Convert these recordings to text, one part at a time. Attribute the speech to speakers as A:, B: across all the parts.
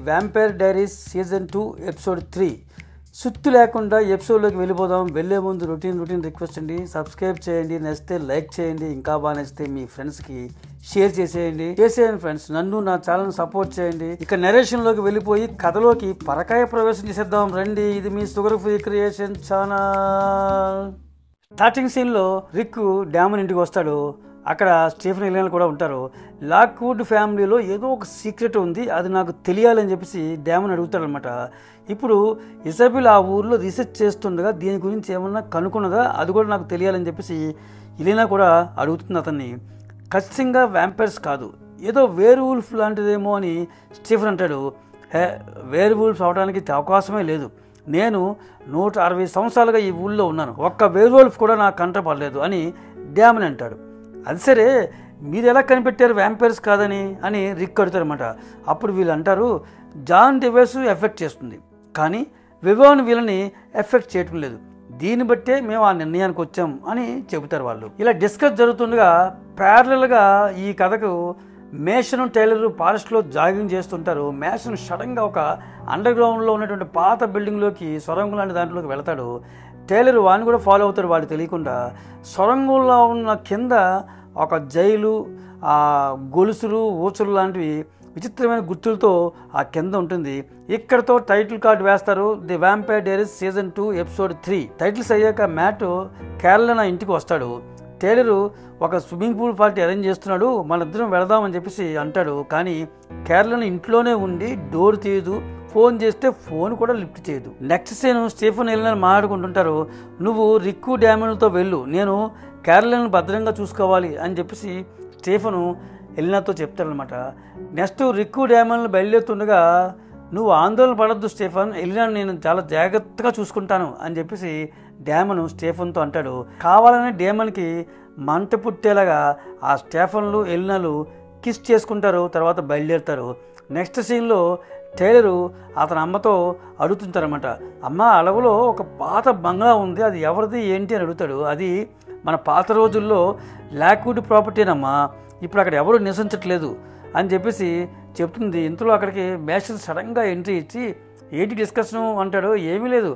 A: Vampire diaries season 2 episode 3 సుత్తి లేకుండా ఎపిసోడ్లోకి వెళ్ళిపోదాం. వెళ్ళే ముందు రొటీన్ రిక్వెస్ట్ అండి, సబ్స్క్రైబ్ చేయండి, నచ్చితే లైక్ చేయండి, ఇంకా బాగా నచ్చితే మీ ఫ్రెండ్స్కి షేర్ చేసేయండి ఫ్రెండ్స్. నన్ను నా ఛానల్ సపోర్ట్ చేయండి. ఇక నెరేషన్లోకి వెళ్ళిపోయి కథలోకి పరకాయ ప్రవేశం చేసేద్దాం రండి. ఇది మీ sugar free creation channel. Starting సీన్లో రిక్ డ్యామన్ ఇంటికి వస్తాడు. అక్కడ స్టీఫెన్ ఎలినా కూడా ఉంటారు. లాక్వుడ్ ఫ్యామిలీలో ఏదో ఒక సీక్రెట్ ఉంది, అది నాకు తెలియాలని చెప్పేసి డ్యామన్ అడుగుతాడనమాట. ఇప్పుడు ఇజబెల్ ఆ ఊర్లో రీసెర్చ్ చేస్తుండగా దీని గురించి ఏమన్నా కనుక్కున్నదా, అది కూడా నాకు తెలియాలని చెప్పేసి ఎలినా కూడా అడుగుతుంది అతన్ని. ఖచ్చితంగా వ్యాంపైర్స్ కాదు, ఏదో వేర్ వుల్ఫ్ లాంటిదేమో అని స్టీఫెన్ అంటాడు. వేర్ వుల్ఫ్ అవడానికి అవకాశమే లేదు. నేను 160 సంవత్సరాలుగా ఈ ఊళ్ళో ఉన్నాను, ఒక్క వేర్ వుల్ఫ్ కూడా నాకు కంట పడలేదు అని డ్యామన్ అంటాడు. అది సరే, మీరు ఎలా కనిపెట్టారు వ్యాంపైర్స్ కాదని అని రిక్ అడుగుతారనమాట. అప్పుడు వీళ్ళు అంటారు, జాన్ డివైస్ ఎఫెక్ట్ చేస్తుంది, కానీ వివోన్ వీళ్ళని ఎఫెక్ట్ చేయటం లేదు. దీన్ని బట్టే మేము ఆ నిర్ణయానికి వచ్చాం అని చెబుతారు వాళ్ళు. ఇలా డిస్కస్ జరుగుతుండగా ప్యారలల్గా ఈ కథకు మేషన్ టైలర్ ఫారెస్ట్లో జాగింగ్ చేస్తుంటారు. మేషన్ సడన్గా ఒక అండర్ గ్రౌండ్లో ఉన్నటువంటి పాత బిల్డింగ్లోకి, సొరంగం లాంటి దాంట్లోకి వెళతాడు. టైలర్ వాడిని కూడా ఫాలో అవుతాడు వాడు తెలియకుండా. సొరంగంలో ఉన్న కింద ఒక జైలు, గొలుసులు, ఊచలు లాంటివి విచిత్రమైన గుర్తులతో ఆ కింద ఉంటుంది. ఇక్కడతో టైటిల్ కార్డు వేస్తారు, the vampire diaries season 2 episode 3. Titles అయ్యాక మ్యాట్ క్యారలినా ఇంటికి వస్తాడు. టైలరు ఒక స్విమ్మింగ్ పూల్ పార్టీ అరేంజ్ చేస్తున్నాడు, మన ఇద్దరం వెళదామని చెప్పేసి అంటాడు. కానీ క్యారలినా ఇంట్లోనే ఉండి డోర్ తీయదు, ఫోన్ చేస్తే ఫోన్ కూడా లిఫ్ట్ చేయదు. నెక్స్ట్ సీన్ స్టీఫెన్ ఎలినా మాట్లాడుకుంటుంటారు. నువ్వు రిక్కు డ్యామన్లతో వెళ్ళు, నేను క్యారలినాను భద్రంగా చూసుకోవాలి అని చెప్పేసి స్టీఫెన్ ఎలినాతో చెప్తాడనమాట. నెక్స్ట్ రిక్కు డ్యామన్లు బయలుదేరుతుండగా, నువ్వు ఆందోళన పడద్దు స్టీఫెన్, ఎలినాను నేను చాలా జాగ్రత్తగా చూసుకుంటాను అని చెప్పేసి డ్యామన్ స్టీఫెన్తో అంటాడు. కావాలని డ్యామన్కి మంట పుట్టేలాగా ఆ స్టీఫెన్లు ఎలినాలు కిస్ చేసుకుంటారు, తర్వాత బయలుదేరుతారు. నెక్స్ట్ సీన్లో టైలరు అతని అమ్మతో అడుగుతుంటారనమాట. అమ్మ, అడవులో ఒక పాత బంగ్లా ఉంది, అది ఎవరిది ఏంటి అని అడుగుతాడు. అది మన పాత రోజుల్లో లాక్వుడ్ ప్రాపర్టీనమ్మా, ఇప్పుడు అక్కడ ఎవరు నివసించట్లేదు అని చెప్పేసి చెప్తుంది. ఇంతలో అక్కడికి మేషన్ సడన్గా ఎంట్రీ ఇచ్చి, ఏంటి డిస్కషను అంటాడు. ఏమీ లేదు,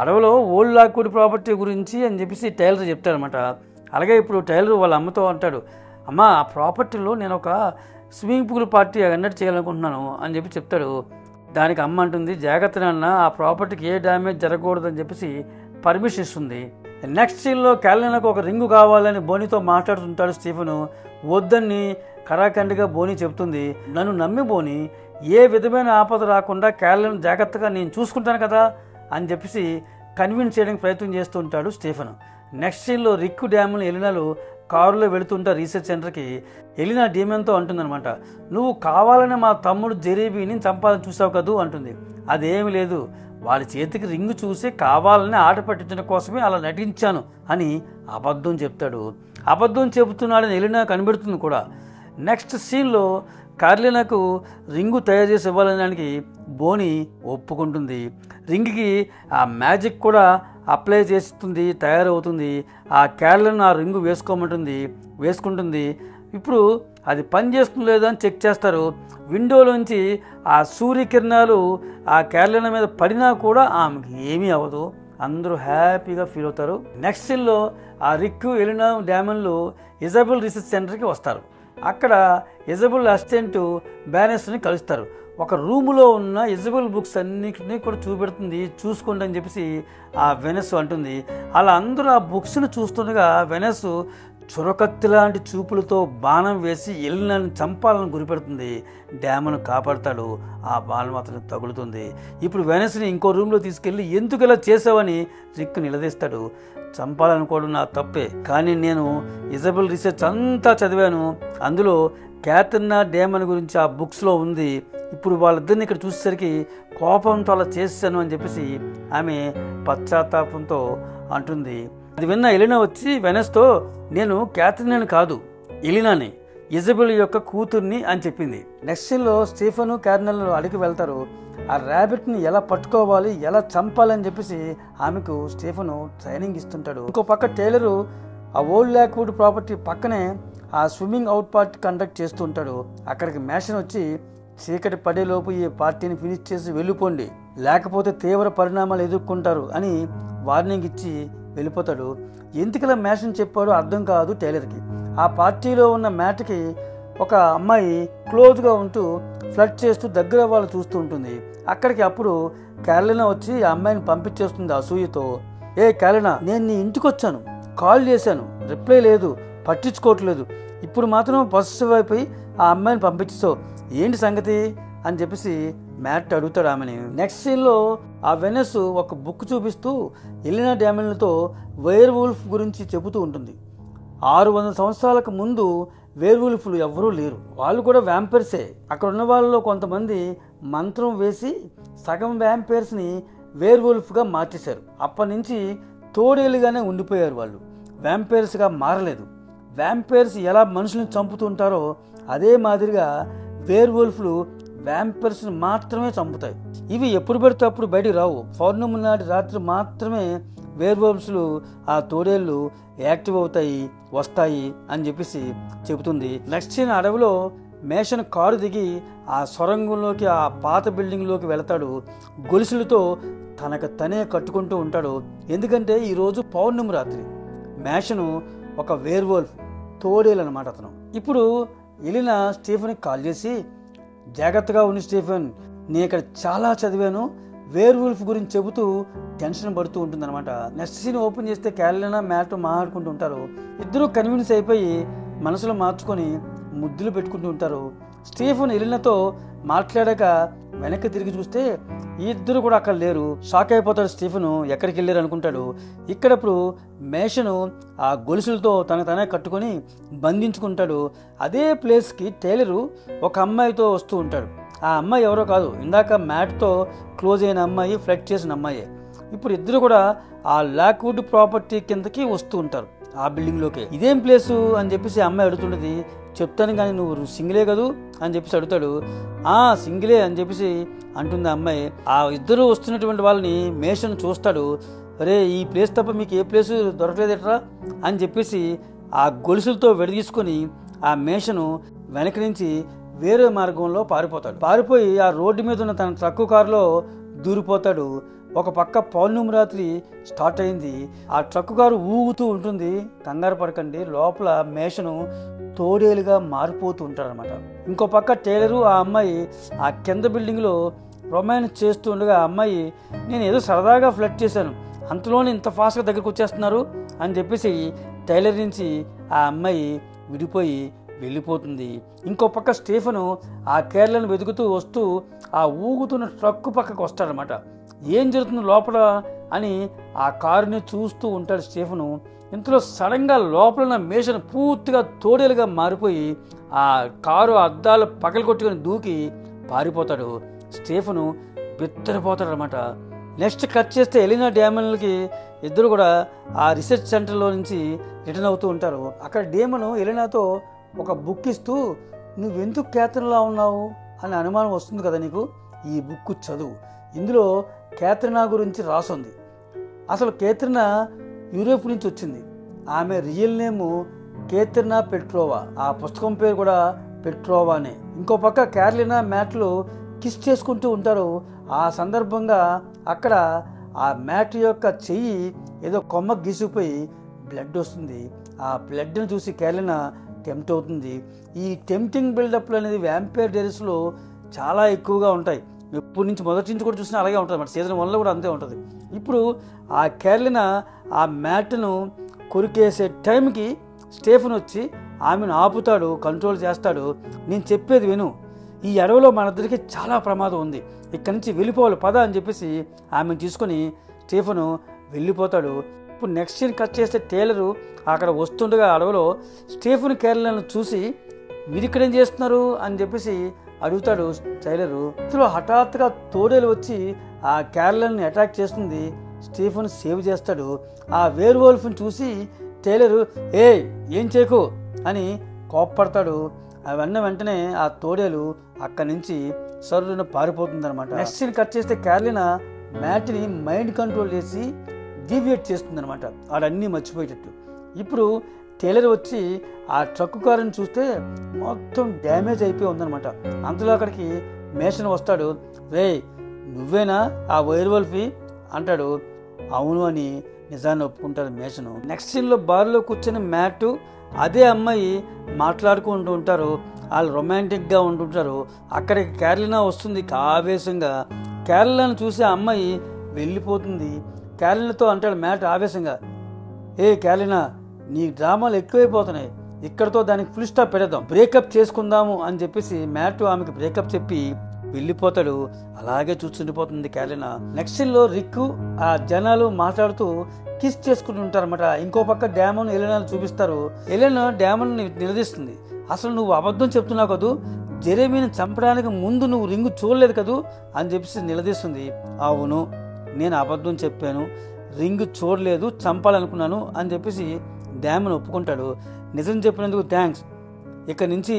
A: అడవిలో ఓల్డ్ లాక్వుడ్ ప్రాపర్టీ గురించి అని చెప్పేసి టైలర్ చెప్తాడనమాట. అలాగే ఇప్పుడు టైలర్ వాళ్ళ అమ్మతో అంటాడు, అమ్మ, ఆ ప్రాపర్టీలో నేను ఒక స్విమ్మింగ్ పూల్ పార్టీ కండక్ట్ చేయాలనుకుంటున్నాను అని చెప్పి చెప్తాడు. దానికి అమ్మ అంటుంది, జాగ్రత్త నాన్న, ఆ ప్రాపర్టీకి ఏ డ్యామేజ్ జరగకూడదు అని చెప్పేసి పర్మిషన్ ఇస్తుంది. నెక్స్ట్ సీన్లో క్యారలినాకు ఒక రింగు కావాలని బోనీతో మాట్లాడుతుంటాడు స్టీఫెన్. వద్దని కరాఖండిగా బోనీ చెప్తుంది. నన్ను నమ్మి బోనీ, ఏ విధమైన ఆపద రాకుండా క్యారలినా జాగ్రత్తగా నేను చూసుకుంటాను కదా అని చెప్పేసి కన్విన్స్ చేయడానికి ప్రయత్నం చేస్తూ ఉంటాడు స్టీఫెన్. నెక్స్ట్ సీన్లో రిక్ డ్యామన్ ఎలినాలు కారులో వెళుతుంటారు రీసెర్చ్ సెంటర్కి. ఎలినా డీమెన్తో అంటుందన్నమాట, నువ్వు కావాలని మా తమ్ముడు జెరీబీని చంపాలని చూసావు కదూ అంటుంది. అదేమి లేదు, వాడి చేతికి రింగు చూసి కావాలని ఆట పట్టించడం కోసమే అలా నటించాను అని అబద్ధం చెప్తాడు. అబద్ధం చెబుతున్నాడని ఎలినా కనిపెడుతుంది కూడా. నెక్స్ట్ సీన్లో క్యారలినాకు రింగు తయారు చేసి ఇవ్వాలనడానికి బోనీ ఒప్పుకుంటుంది. రింగ్కి ఆ మ్యాజిక్ కూడా అప్లై చేస్తుంది, తయారవుతుంది. ఆ క్యారలినా ఆ రింగు వేసుకుంటుంది. ఇప్పుడు అది పని చేస్తుందో లేదో అని చెక్ చేస్తారు. విండోలోంచి ఆ సూర్యకిరణాలు ఆ క్యారలినా మీద పడినా కూడా ఆమెకి ఏమీ అవ్వదు. అందరూ హ్యాపీగా ఫీల్ అవుతారు. నెక్స్ట్ సీన్లో ఆ రిక్, ఎలినా, డ్యామన్లు ఇజబెల్ రీసెర్చ్ సెంటర్కి వస్తారు. అక్కడ ఇజబెల్ అసిస్టెంట్ బ్యానెస్ని కలుస్తారు. ఒక రూములో ఉన్న ఇజబెల్ బుక్స్ అన్నిటినీ కూడా చూపెడుతుంది, చూసుకోండి అని చెప్పేసి ఆ వెనస్ అంటుంది. అలా అందరూ ఆ బుక్స్ని చూస్తుండగా వెనస్ చురకత్తి లాంటి చూపులతో బాణం వేసి ఎలినాని చంపాలని గురిపెడుతుంది. డ్యామన్ కాపాడుతాడు, ఆ బాణం అతనికి తగులుతుంది. ఇప్పుడు వెనస్ని ఇంకో రూమ్లో తీసుకెళ్ళి ఎందుకు ఇలా చేసావని రిక్ నిలదీస్తాడు. చంపాలనుకోవడం నా తప్పే, కానీ నేను ఇజబెల్ రీసెర్చ్ అంతా చదివాను, అందులో క్యాథరినా డ్యామన్ గురించి ఆ బుక్స్లో ఉంది. ఇప్పుడు వాళ్ళిద్దరిని ఇక్కడ చూసేసరికి కోపంతో అలా చేశాను అని చెప్పేసి ఆమె పశ్చాత్తాపంతో అంటుంది. అది విన్న ఎలినా వచ్చి వెనస్తో, నేను క్యాథరినాని కాదు, ఎలినాని, ఇజబెల్ యొక్క కూతుర్ని అని చెప్పింది. నెక్స్ట్ సీన్లో స్టీఫెన్ క్యారలినా అడిగి వెళ్తారు. ఆ ర్యాబిట్ని ఎలా పట్టుకోవాలి, ఎలా చంపాలని చెప్పేసి ఆమెకు స్టీఫెన్ ట్రైనింగ్ ఇస్తుంటాడు. ఇంకో పక్క టైలరు ఆ ఓల్డ్ లాక్వుడ్ ప్రాపర్టీ పక్కనే ఆ స్విమ్మింగ్ అవుట్ పార్టీ కండక్ట్ చేస్తూ ఉంటాడు. అక్కడికి మేషన్ వచ్చి చీకటి పడేలోపు ఈ పార్టీని ఫినిష్ చేసి వెళ్ళిపోండి, లేకపోతే తీవ్ర పరిణామాలు ఎదుర్కొంటారు అని వార్నింగ్ ఇచ్చి వెళ్ళిపోతాడు. ఎందుకలా మ్యాషన్ చెప్పాడో అర్థం కాదు టైలర్కి. ఆ పార్టీలో ఉన్న మ్యాట్కి ఒక అమ్మాయి క్లోజ్గా ఉంటూ ఫ్లర్ట్ చేస్తూ దగ్గర వాళ్ళు చూస్తూ ఉంటుంది. అక్కడికి అప్పుడు క్యారలినా వచ్చి ఆ అమ్మాయిని పంపించేస్తుంది అసూయతో. ఏ క్యారలినా, నేను నీ ఇంటికి వచ్చాను, కాల్ చేశాను, రిప్లై లేదు, పట్టించుకోవట్లేదు, ఇప్పుడు మాత్రం పొసెసివ్ అయిపోయి ఆ అమ్మాయిని పంపించావు, ఏంటి సంగతి అని చెప్పేసి మ్యాట్ అడుగుతాడు ఆమెని. నెక్స్ట్ సీన్లో ఆ వెనస్ ఒక బుక్ చూపిస్తూ ఎలినా డామిన్లతో వేర్ వుల్ఫ్ గురించి చెబుతూ ఉంటుంది. 600 సంవత్సరాలకు ముందు వేర్ వుల్ఫ్లు ఎవ్వరూ లేరు, వాళ్ళు కూడా వ్యాంపైర్సే. అక్కడ ఉన్న వాళ్ళలో కొంతమంది మంత్రం వేసి సగం వ్యాంపైర్స్ని వేర్ వుల్ఫ్గా మార్చేశారు. అప్పటి నుంచి తోడేలుగానే ఉండిపోయారు, వాళ్ళు వ్యాంపైర్స్గా మారలేదు. వ్యాంపైర్స్ ఎలా మనుషులను చంపుతుంటారో అదే మాదిరిగా వేర్ వుల్ఫ్లు వ్యాంపైర్స్ని మాత్రమే చంపుతాయి. ఇవి ఎప్పుడు పడితే అప్పుడు బయటికి రావు. పౌర్ణమి నాటి రాత్రి మాత్రమే వేర్ వుల్ఫ్లు, ఆ తోడేళ్ళు యాక్టివ్ అవుతాయి, వస్తాయి అని చెప్పేసి చెబుతుంది. నెక్స్ట్ సీన్ అడవిలో మేషన్ కారు దిగి ఆ సొరంగంలోకి, ఆ పాత బిల్డింగ్లోకి వెళతాడు. గొలుసులతో తనకు తనే కట్టుకుంటూ ఉంటాడు. ఎందుకంటే ఈరోజు పౌర్ణమి రాత్రి. మేషను ఒక వేర్ వుల్ఫ్, తోడేలు అనమాట అతను. ఇప్పుడు ఎలినా స్టీఫెన్కి కాల్ చేసి, జాగ్రత్తగా ఉంది స్టీఫెన్, నేను ఇక్కడ చాలా చదివాను, వేర్ వుల్ఫ్ గురించి చెబుతూ టెన్షన్ పడుతూ ఉంటుంది అనమాట. నెక్స్ట్ సీన్ ఓపెన్ చేస్తే క్యారలినా మ్యాట్ మాట్లాడుకుంటూ ఉంటారు. ఇద్దరూ కన్విన్స్ అయిపోయి మనసులో మార్చుకొని ముద్దులు పెట్టుకుంటూ ఉంటారు. స్టీఫెన్ ఎలినాతో మాట్లాడాక వెనక్కి తిరిగి చూస్తే ఈ ఇద్దరు కూడా అక్కడ లేరు. షాక్ అయిపోతాడు స్టీఫెన్, ఎక్కడికి వెళ్ళారు అనుకుంటాడు. ఇక్కడప్పుడు మేషను ఆ గొలుసులతో తనే కట్టుకొని బంధించుకుంటాడు. అదే ప్లేస్కి టైలరు ఒక అమ్మాయితో వస్తూ ఉంటాడు. ఆ అమ్మాయి ఎవరో కాదు, ఇందాక మ్యాట్తో క్లోజ్ అయిన అమ్మాయి, ఫ్లడ్ చేసిన అమ్మాయి. ఇప్పుడు ఇద్దరు కూడా ఆ లాక్వుడ్ ప్రాపర్టీ కిందకి వస్తూ ఉంటారు, ఆ బిల్డింగ్లోకి. ఇదేం ప్లేసు అని చెప్పేసి ఆ అమ్మాయి అడుగుతుండేది. చెప్తాను కానీ నువ్వు సింగిలే కదూ అని చెప్పేసి అడుగుతాడు. సింగిలే అని చెప్పేసి అంటుంది ఆ అమ్మాయి. ఆ ఇద్దరు వస్తున్నటువంటి వాళ్ళని మేషన్ చూస్తాడు. అరే, ఈ ప్లేస్ తప్ప మీకు ఏ ప్లేసు దొరకలేదట్రా అని చెప్పేసి ఆ గొలుసులతో విడదీసుకొని ఆ మేషను వెనక నుంచి వేరే మార్గంలో పారిపోయి ఆ రోడ్డు మీద ఉన్న తన ట్రక్కు కారులో దూరిపోతాడు. ఒక పక్క పౌర్ణమి రాత్రి స్టార్ట్ అయింది. ఆ ట్రక్కు కారు ఊగుతూ ఉంటుంది. కంగారు పడకండి, లోపల మేషను తోడేలుగా మారిపోతూ ఉంటారనమాట. ఇంకో పక్క టైలరు ఆ అమ్మాయి ఆ కింద బిల్డింగ్లో రొమాన్స్ చేస్తూ ఉండగా ఆ అమ్మాయి, నేను ఏదో సరదాగా ఫ్లర్ట్ చేశాను, అంతలోనే ఇంత ఫాస్ట్గా దగ్గరకు వచ్చేస్తున్నారు అని చెప్పేసి టైలర్ నుంచి ఆ అమ్మాయి విడిపోయి వెళ్ళిపోతుంది. ఇంకో పక్క స్టీఫెను ఆ కేరళను వెతుకుతూ వస్తూ ఆ ఊగుతున్న ట్రక్కు పక్కకు వస్తాడనమాట. ఏం జరుగుతుంది లోపల అని ఆ కారుని చూస్తూ ఉంటాడు స్టీఫెను. ఇంతలో సడన్గా లోపల ఉన్న మేషన్ పూర్తిగా తోడేలుగా మారిపోయి ఆ కారు అద్దాలు పగలు కొట్టుకొని దూకి పారిపోతాడు. స్టీఫెను బిత్తరిపోతాడు అనమాట. నెక్స్ట్ కట్ చేస్తే ఎలినా డామిన్లకి ఇద్దరు కూడా ఆ రీసెర్చ్ సెంటర్లో నుంచి రిటర్న్ అవుతూ ఉంటారు. అక్కడ డేమను ఎలినాతో ఒక బుక్ ఇస్తూ, నువ్వెందుకు క్యాథరిన్లా ఉన్నావు అని అనుమానం వస్తుంది కదా నీకు, ఈ బుక్ చదువు, ఇందులో క్యాథరినా గురించి రాసుంది. అసలు క్యాథరినా యూరోప్ నుంచి వచ్చింది, ఆమె రియల్ నేము కేథరినా పెట్రోవా, ఆ పుస్తకం పేరు కూడా పెట్రోవానే. ఇంకో పక్క క్యారలినా మ్యాట్లు కిస్ చేసుకుంటూ ఉంటారు. ఆ సందర్భంగా అక్కడ ఆ మ్యాట్ యొక్క చెయ్యి ఏదో కొమ్మ గీసిపోయి బ్లడ్ వస్తుంది. ఆ బ్లడ్ని చూసి క్యారలినా టెంప్ట్ అవుతుంది. ఈ టెంప్టింగ్ బిల్డప్లు అనేది వ్యాంపైర్ డైరీస్లో చాలా ఎక్కువగా ఉంటాయి. ఎప్పటి నుంచి మొదటి నుంచి కూడా చూసినా అలాగే ఉంటుంది అన్నమాట. సీజన్ 1లో కూడా అంతే ఉంటుంది. ఇప్పుడు ఆ క్యారలినా ఆ మ్యాట్ను కొరికేసే టైంకి స్టీఫెన్ వచ్చి ఆమెను ఆపుతాడు, కంట్రోల్ చేస్తాడు. నేను చెప్పేది విను, ఈ అడవిలో మనిద్దరికి చాలా ప్రమాదం ఉంది, ఇక్కడి నుంచి వెళ్ళిపోవాలి పద అని చెప్పేసి ఆమెను తీసుకొని స్టీఫెన్ వెళ్ళిపోతాడు. ఇప్పుడు నెక్స్ట్ సీన్ కట్ చేస్తే టైలరు అక్కడ వస్తుండగా అడవిలో స్టీఫెన్ క్యారలినాను చూసి, మీరు ఇక్కడ ఏం చేస్తున్నారు అని చెప్పేసి అడుగుతాడు టైలరు. ఇందులో హఠాత్తుగా తోడేలు వచ్చి ఆ క్యారలినాని అటాక్ చేస్తుంది. స్టీఫెన్ సేవ్ చేస్తాడు. ఆ వేర్ వుల్ఫ్ని చూసి టైలరు ఏం చేయకు అని కోప్పడతాడు. అవన్నీ వెంటనే ఆ తోడేలు అక్కడి నుంచి సర్రున పారిపోతుంది అనమాట. నెక్స్ట్ సీన్ కట్ చేస్తే క్యారలినా మ్యాట్ని మైండ్ కంట్రోల్ చేసి డీవియేట్ చేస్తుంది అనమాట, ఆడన్నీ మర్చిపోయేటట్టు. ఇప్పుడు టైలర్ వచ్చి ఆ ట్రక్కు కారుని చూస్తే మొత్తం డ్యామేజ్ అయిపోయి ఉందన్నమాట. అంతలో అక్కడికి మేషన్ వస్తాడు. రే నువ్వేనా ఆ వైర్ వల్ఫీ అంటాడు. అవును అని నిజాన్ని ఒప్పుకుంటాడు మేషను. నెక్స్ట్ సీన్లో బార్లో కూర్చొని మ్యాట్ అదే అమ్మాయి మాట్లాడుకుంటూ ఉంటారు. వాళ్ళు రొమాంటిక్గా ఉంటుంటారు. అక్కడికి క్యారలినా వస్తుంది ఆవేశంగా. క్యారలినాను చూసి ఆ అమ్మాయి వెళ్ళిపోతుంది. క్యారలినాతో అంటాడు మ్యాట్ ఆవేశంగా, ఏ క్యారలినా నీ డ్రామాలు ఎక్కువైపోతున్నాయి, ఇక్కడతో దానికి ఫుల్ స్టాప్ పెడదాం, బ్రేకప్ చేసుకుందాము అని చెప్పేసి మ్యాట్ ఆమెకి బ్రేకప్ చెప్పి వెళ్ళిపోతాడు. అలాగే చూస్తుండిపోతుంది క్యారలినా. నెక్స్ట్ సీన్లో రిక్కు ఆ జనాలు మాట్లాడుతూ కిస్ చేసుకుంటుంటారు అనమాట. ఇంకో పక్క డామన్ ఎలెనాను చూపిస్తారు. ఎలెనా డామన్ నిలదీస్తుంది. అసలు నువ్వు అబద్ధం చెప్తున్నావు కదూ, జెరెమీని చంపడానికి ముందు నువ్వు రింగు చూడలేదు కదూ అని చెప్పేసి నిలదీస్తుంది. అవును నేను అబద్ధం చెప్పాను, రింగు చూడలేదు, చంపాలనుకున్నాను అని చెప్పేసి డామన్ ఒప్పుకుంటాడు. నిజం చెప్పినందుకు థ్యాంక్స్, ఇక్కడి నుంచి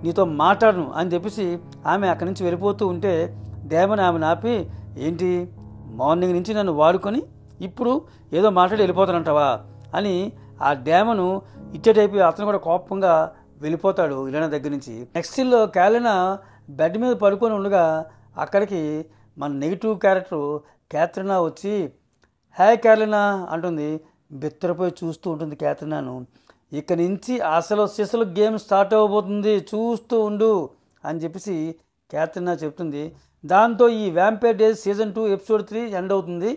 A: నీతో మాట్లాడను అని చెప్పేసి ఆమె అక్కడి నుంచి వెళ్ళిపోతూ ఉంటే డామన్ ఆమెను ఆపి, ఏంటి మార్నింగ్ నుంచి నన్ను వాడుకొని ఇప్పుడు ఏదో మాట్లాడి వెళ్ళిపోతానంటావా అని ఆ డామను ఇచ్చేటైపు అతను కూడా కోపంగా వెళ్ళిపోతాడు ఇలెనా దగ్గర నుంచి. నెక్స్ట్ సీన్లో క్యారలినా బెడ్ మీద పడుకొని ఉండగా అక్కడికి మన నెగిటివ్ క్యారెక్టర్ క్యాథరినా వచ్చి హాయ్ క్యారలినా అంటుంది. బెత్తరపోయి చూస్తూ ఉంటుంది క్యాథరినాను. ఇక నుంచి అసలు సిసలు గేమ్ స్టార్ట్ అవ్వబోతుంది, చూస్తూ ఉండు అని చెప్పేసి క్యాథరినా చెప్తుంది. దాంతో ఈ vampire days season 2 episode 3 end అవుతుంది.